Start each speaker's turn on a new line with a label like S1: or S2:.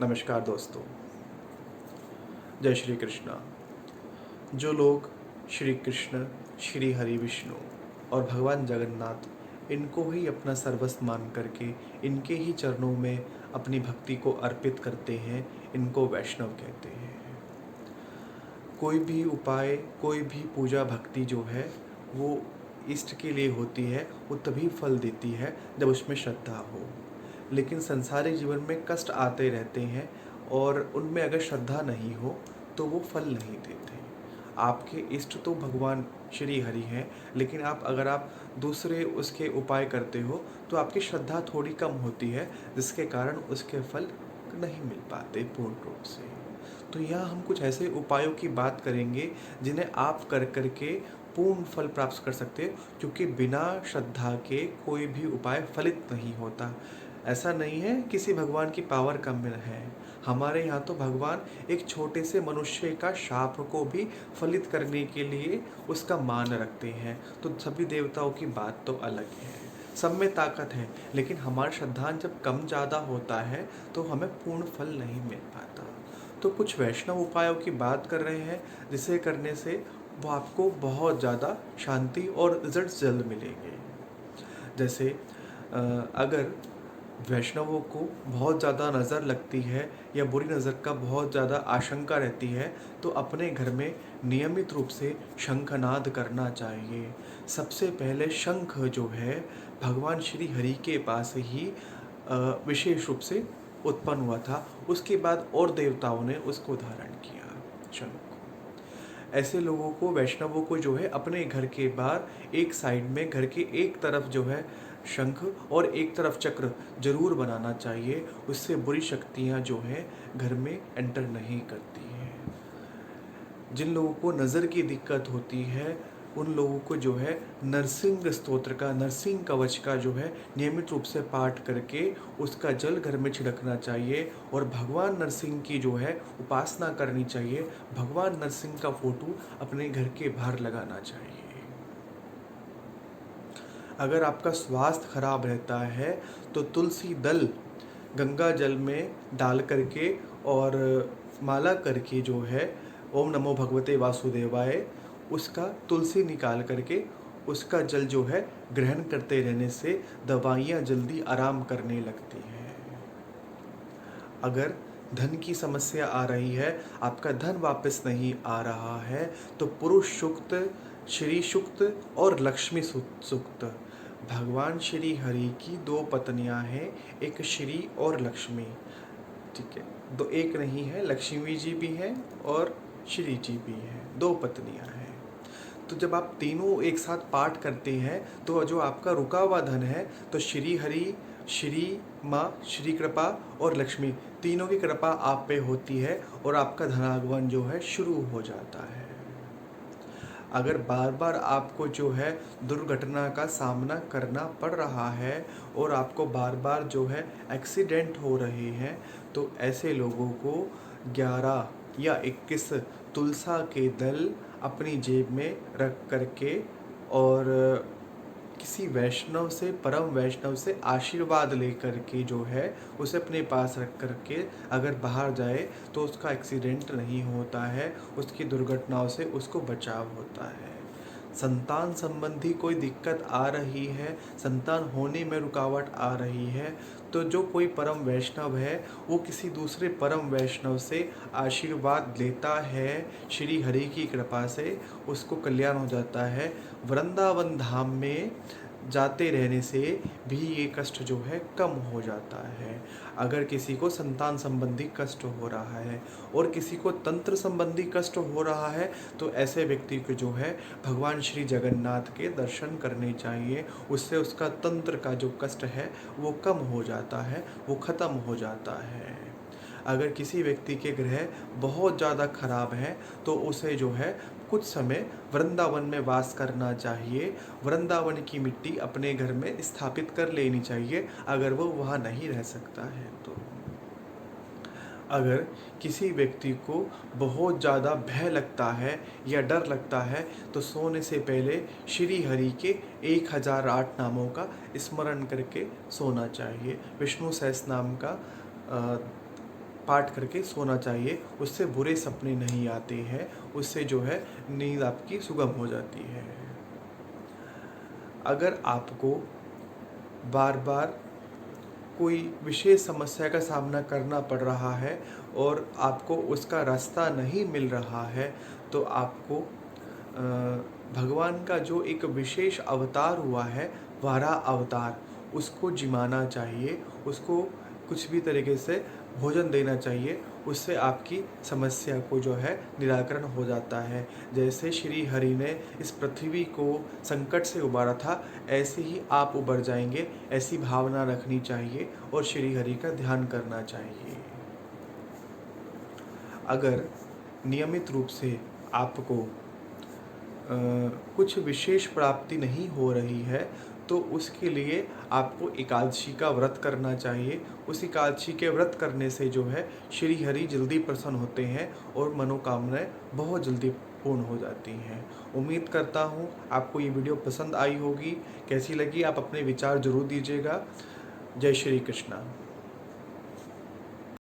S1: नमस्कार दोस्तों। जय श्री कृष्णा। जो लोग श्री कृष्ण, श्री हरि विष्णु और भगवान जगन्नाथ इनको ही अपना सर्वस्व मान करके इनके ही चरणों में अपनी भक्ति को अर्पित करते हैं, इनको वैष्णव कहते हैं। कोई भी उपाय, कोई भी पूजा भक्ति जो है वो इष्ट के लिए होती है, वो तभी फल देती है जब उसमें श्रद्धा हो। लेकिन संसारिक जीवन में कष्ट आते रहते हैं और उनमें अगर श्रद्धा नहीं हो तो वो फल नहीं देते। आपके इष्ट तो भगवान श्री हरि हैं, लेकिन अगर आप दूसरे उसके उपाय करते हो तो आपकी श्रद्धा थोड़ी कम होती है, जिसके कारण उसके फल नहीं मिल पाते पूर्ण रूप से। तो यहाँ हम कुछ ऐसे उपायों की बात करेंगे जिन्हें आप कर करके पूर्ण फल प्राप्त कर सकते हो, क्योंकि बिना श्रद्धा के कोई भी उपाय फलित नहीं होता। ऐसा नहीं है किसी भगवान की पावर कम है। हमारे यहाँ तो भगवान एक छोटे से मनुष्य का शाप को भी फलित करने के लिए उसका मान रखते हैं। तो सभी देवताओं की बात तो अलग है, सब में ताकत है, लेकिन हमारा श्रद्धा जब कम ज़्यादा होता है तो हमें पूर्ण फल नहीं मिल पाता। तो कुछ वैष्णव उपायों की बात कर रहे हैं जिसे करने से वो आपको बहुत ज़्यादा शांति और रिजल्ट जल्द मिलेंगे। जैसे अगर वैष्णवों को बहुत ज़्यादा नज़र लगती है या बुरी नज़र का बहुत ज़्यादा आशंका रहती है तो अपने घर में नियमित रूप से शंखनाद करना चाहिए। सबसे पहले शंख जो है भगवान श्री हरि के पास ही विशेष रूप से उत्पन्न हुआ था, उसके बाद और देवताओं ने उसको धारण किया शंख को। ऐसे लोगों को, वैष्णवों को जो है अपने घर के बाहर एक साइड में, घर के एक तरफ जो है शंख और एक तरफ चक्र जरूर बनाना चाहिए। उससे बुरी शक्तियाँ जो है घर में एंटर नहीं करती हैं। जिन लोगों को नज़र की दिक्कत होती है उन लोगों को जो है नरसिंह स्तोत्र का, नरसिंह कवच का जो है नियमित रूप से पाठ करके उसका जल घर में छिड़कना चाहिए और भगवान नरसिंह की जो है उपासना करनी चाहिए। भगवान नरसिंह का फोटो अपने घर के बाहर लगाना चाहिए। अगर आपका स्वास्थ्य खराब रहता है तो तुलसी दल गंगा जल में डाल करके और माला करके जो है ओम नमो भगवते वासुदेवाय, उसका तुलसी निकाल करके उसका जल जो है ग्रहण करते रहने से दवाइयाँ जल्दी आराम करने लगती हैं। अगर धन की समस्या आ रही है, आपका धन वापस नहीं आ रहा है, तो पुरुष सूक्त, श्री सूक्त और लक्ष्मी सूक्त, भगवान श्री हरि की दो पत्नियां हैं, एक श्री और लक्ष्मी, ठीक है, दो एक नहीं है, लक्ष्मी जी भी हैं और श्री जी भी हैं, दो पत्नियां हैं। तो जब आप तीनों एक साथ पाठ करते हैं तो जो आपका रुका हुआ धन है, तो श्री हरि, श्री माँ, श्री कृपा और लक्ष्मी, तीनों की कृपा आप पे होती है और आपका धनागमन जो है शुरू हो जाता है। अगर बार बार आपको जो है दुर्घटना का सामना करना पड़ रहा है और आपको बार बार जो है एक्सीडेंट हो रहे हैं, तो ऐसे लोगों को 11 या 21 तुलसा के दल अपनी जेब में रख करके और किसी वैष्णव से, परम वैष्णव से आशीर्वाद लेकर के जो है उसे अपने पास रख करके अगर बाहर जाए तो उसका एक्सीडेंट नहीं होता है, उसकी दुर्घटनाओं से उसको बचाव होता है। संतान संबंधी कोई दिक्कत आ रही है, संतान होने में रुकावट आ रही है, तो जो कोई परम वैष्णव है वो किसी दूसरे परम वैष्णव से आशीर्वाद लेता है, श्री हरि की कृपा से उसको कल्याण हो जाता है। वृंदावन धाम में जाते रहने से भी ये कष्ट जो है कम हो जाता है। अगर किसी को संतान संबंधी कष्ट हो रहा है और किसी को तंत्र संबंधी कष्ट हो रहा है, तो ऐसे व्यक्ति को जो है भगवान श्री जगन्नाथ के दर्शन करने चाहिए। उससे उसका तंत्र का जो कष्ट है वो कम हो जाता है, वो ख़त्म हो जाता है। अगर किसी व्यक्ति के ग्रह बहुत ज़्यादा खराब हैं तो उसे जो है कुछ समय वृंदावन में वास करना चाहिए। वृंदावन की मिट्टी अपने घर में स्थापित कर लेनी चाहिए अगर वो वहाँ नहीं रह सकता है तो। अगर किसी व्यक्ति को बहुत ज़्यादा भय लगता है या डर लगता है तो सोने से पहले श्री हरि के 1008 नामों का स्मरण करके सोना चाहिए। विष्णु सहस्त्र नाम का पाठ करके सोना चाहिए। उससे बुरे सपने नहीं आते हैं, उससे जो है नींद आपकी सुगम हो जाती है। अगर आपको बार बार कोई विशेष समस्या का सामना करना पड़ रहा है और आपको उसका रास्ता नहीं मिल रहा है, तो आपको भगवान का जो एक विशेष अवतार हुआ है, वाराह अवतार, उसको जिमाना चाहिए, उसको कुछ भी तरीके से भोजन देना चाहिए। उससे आपकी समस्या को जो है निराकरण हो जाता है। जैसे श्री हरि ने इस पृथ्वी को संकट से उबारा था, ऐसे ही आप उबर जाएंगे, ऐसी भावना रखनी चाहिए और श्री हरि का ध्यान करना चाहिए। अगर नियमित रूप से आपको कुछ विशेष प्राप्ति नहीं हो रही है, तो उसके लिए आपको एकादशी का व्रत करना चाहिए। उस एकादशी के व्रत करने से जो है श्री हरि जल्दी प्रसन्न होते हैं और मनोकामनाएं बहुत जल्दी पूर्ण हो जाती हैं। उम्मीद करता हूँ आपको ये वीडियो पसंद आई होगी। कैसी लगी आप अपने विचार जरूर दीजिएगा। जय श्री कृष्णा।